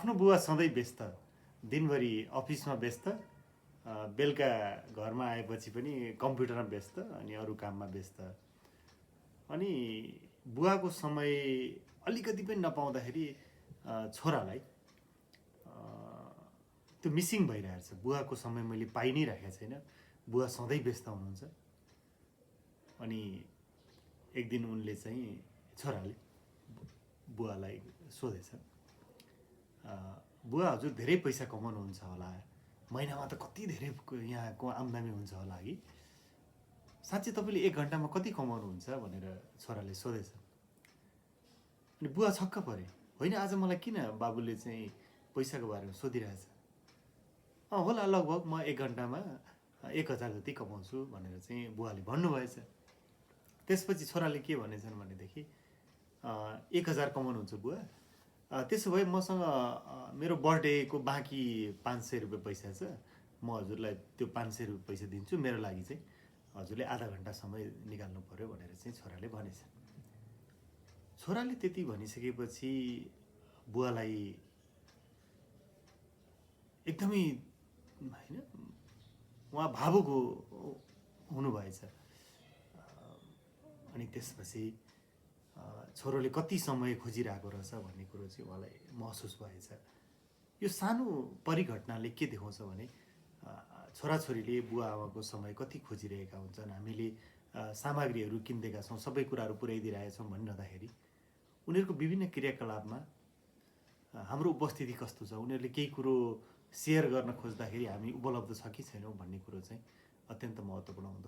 आफ्नो बुवा सधैँ व्यस्त, दिनभरि अफिसमा व्यस्त, बेलुका घरमा आएपछि पनि कम्प्युटरमा व्यस्त अनि अरू काममा व्यस्त। अनि बुवाको समय अलिकति पनि नपाउँदाखेरि छोरालाई त्यो मिसिङ भइरहेको छ। बुवाको समय मैले पाइ नै राखेको छैन। बुवा सधैँ व्यस्त हुनुहुन्छ। अनि एक दिन उनले चाहिँ छोराले बुवालाई सोधेछ, बुवा हजुर धेरै पैसा कमाउनुहुन्छ होला, महिनामा त कति धेरै यहाँको आम्दानी हुन्छ होला कि, साँच्चै तपाईँले 1 घन्टामा कति कमाउनुहुन्छ भनेर छोराले सोधेछ। अनि बुवा छक्क परे, होइन आज मलाई किन बाबुले चाहिँ पैसाको बारेमा सोधिरहेछ, होला लगभग म 1 घन्टामा 1000 जति कमाउँछु भनेर चाहिँ बुवाले भन्नुभएछ। त्यसपछि छोराले के भनेछन् भनेदेखि 1000 कमाउनुहुन्छ बुवा, त्यसो भए मसँग मेरो बर्थडेको बाँकी 500 रुपियाँ पैसा छ, म हजुरलाई त्यो 500 रुपियाँ पैसा दिन्छु, मेरो लागि चाहिँ हजुरले आधा घन्टा समय निकाल्नु पर्यो भनेर चाहिँ छोराले भनेछ। छोराले त्यति भनिसकेपछि बुवालाई एकदमै होइन उहाँ भावुक हुनुभएछ। अनि त्यसपछि छोरोले कति समय खोजिरहेको रहेछ भन्ने कुरो चाहिँ उहाँलाई महसुस भएछ। यो सानो परिघटनाले के देखाउँछ भने छोराछोरीले बुवा आमाको समय कति खोजिरहेका हुन्छन्। हामीले सामग्रीहरू किन्देका छौँ, सबै कुराहरू पुर्याइदिइरहेका छौँ भनिरहँदाखेरि उनीहरूको विभिन्न क्रियाकलापमा हाम्रो उपस्थिति कस्तो छ, उनीहरूले केही कुरो सेयर गर्न खोज्दाखेरि हामी उपलब्ध छ कि छैनौँ भन्ने कुरो चाहिँ अत्यन्त महत्त्वपूर्ण हुँदो